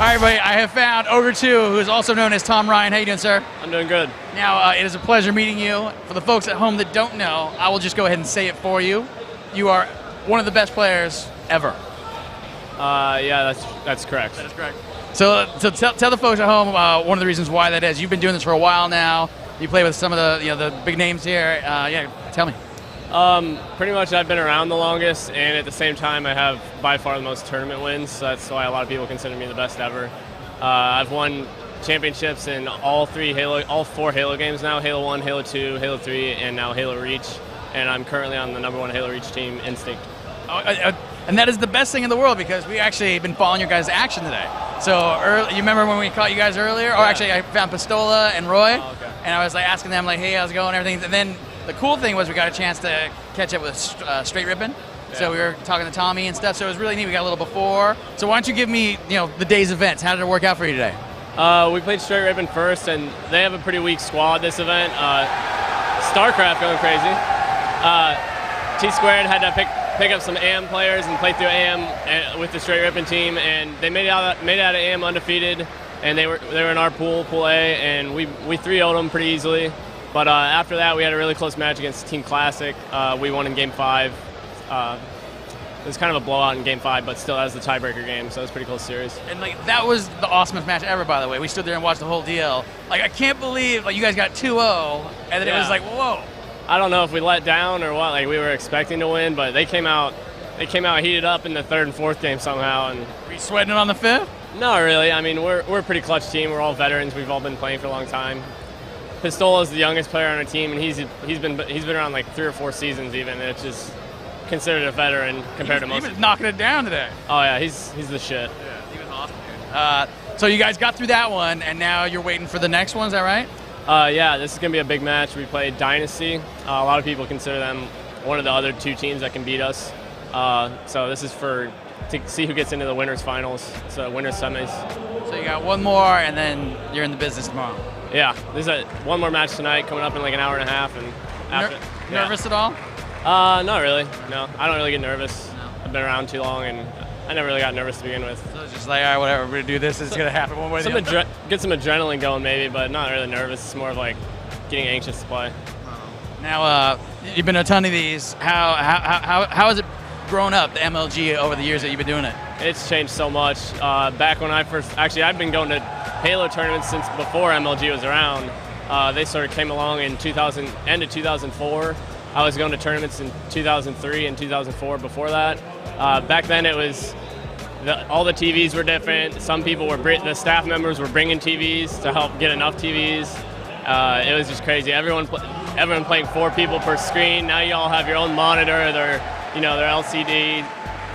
right, everybody, I have found Ogre 2, who is also known as Tom Ryan. How you doing, sir? I'm doing good. Now, it is a pleasure meeting you. For the folks at home that don't know, I will just go ahead and say it for you. You are one of the best players ever. Yeah, that's correct. That is correct. So tell the folks at home one of the reasons why that is. You've been doing this for a while now. You play with some of the big names here. Yeah, tell me. Pretty much I've been around the longest, and at the same time I have by far the most tournament wins, so that's why a lot of people consider me the best ever. I've won championships in all four Halo games now, Halo 1, Halo 2, Halo 3, and now Halo Reach, and I'm currently on the #1 Halo Reach team, Instinct. And that is the best thing in the world because we actually have been following your guys' action today. So you remember when we caught you guys earlier? Yeah. Or actually I found Pistola and Roy, and I was like asking them like, hey, how's it going and everything. And then the cool thing was we got a chance to catch up with Straight Rippin'. Yeah. So we were talking to Tommy and stuff, so it was really neat. We got a little before. So why don't you give me the day's events. How did it work out for you today? We played Straight Rippin' first, and they have a pretty weak squad this event. StarCraft going crazy. T-Squared had to pick up some AM players and play through AM with the Straight Rippin' team, and they made it out of AM undefeated, and they were in our pool A, and we 3-0'd them pretty easily. But after that, we had a really close match against Team Classic. We won in Game 5. It was kind of a blowout in Game 5, but still that was the tiebreaker game, so it was a pretty close series. And that was the awesomest match ever, by the way. We stood there and watched the whole deal. I can't believe you guys got 2-0, and then it was like, whoa. I don't know if we let down or what. We were expecting to win, but they came out heated up in the third and fourth game somehow. And were you sweating it on the fifth? No, really. I mean, we're a pretty clutch team. We're all veterans. We've all been playing for a long time. Pistola is the youngest player on our team, and he's been around 3 or 4 seasons even. And it's just considered a veteran compared to most. He was knocking it down today. Oh yeah, he's the shit. Yeah, he was awesome, dude. So you guys got through that one, and now you're waiting for the next one. Is that right? Yeah, this is going to be a big match. We played Dynasty. A lot of people consider them one of the other 2 teams that can beat us. So this is to see who gets into the winners finals. So winners semis. So you got one more, and then you're in the business tomorrow. Yeah, there's one more match tonight coming up in an hour and a half. And after, nervous at all? Not really. No, I don't really get nervous. No. I've been around too long, and I never really got nervous to begin with. So it's just all right, whatever, we're going to do this. It's going to happen one way or the other. Get some adrenaline going maybe, but not really nervous. It's more of getting anxious to play. Now, you've been to a ton of these. How has it grown up, the MLG, over the years that you've been doing it? It's changed so much. Back when I've been going to Halo tournaments since before MLG was around. They sort of came along in end of 2004. I was going to tournaments in 2003 and 2004 before that. Back then it was, all the TVs were different. Some people the staff members were bringing TVs to help get enough TVs. It was just crazy. Everyone playing 4 people per screen. Now you all have your own monitor, their LCD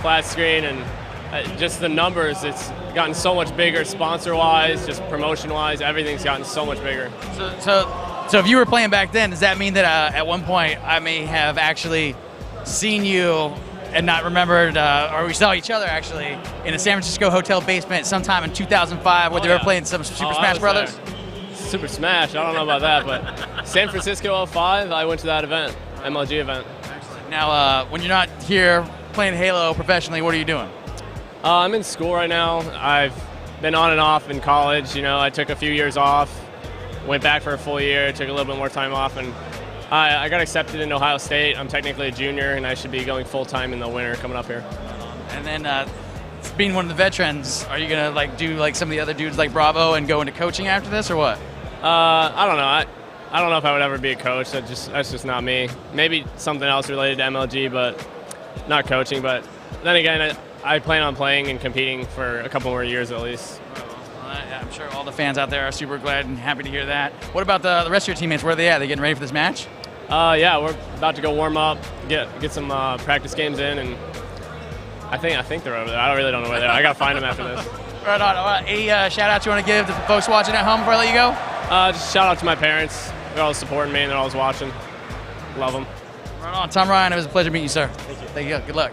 flat screen, and just the numbers. It's gotten so much bigger, sponsor-wise, just promotion-wise. Everything's gotten so much bigger. So if you were playing back then, does that mean that at one point I may have actually seen you and not remembered, or we saw each other actually in a San Francisco hotel basement sometime in 2005 where they were playing some Super Smash Brothers? Super Smash, I don't know about that, but San Francisco 05, I went to that event, MLG event. Now, when you're not here playing Halo professionally, what are you doing? I'm in school right now. I've been on and off in college. I took a few years off, went back for a full year, took a little bit more time off, and I got accepted into Ohio State. I'm technically a junior, and I should be going full-time in the winter coming up here. And then, being one of the veterans, are you going to do some of the other dudes like Bravo and go into coaching after this, or what? I don't know. I don't know if I would ever be a coach. That's just not me. Maybe something else related to MLG, but not coaching. But then again, I plan on playing and competing for a couple more years at least. I'm sure all the fans out there are super glad and happy to hear that. What about the rest of your teammates? Where are they at? Are they getting ready for this match? Yeah, we're about to go warm up, get some practice games in, and I think they're over there. I really don't know where they are. I got to find them after this. Right on. Any shout-outs you want to give to the folks watching at home before I let you go? Just shout out to my parents. They're always supporting me, and they're always watching. Love them. Right on. Tom Ryan, it was a pleasure meeting you, sir. Thank you. Good luck.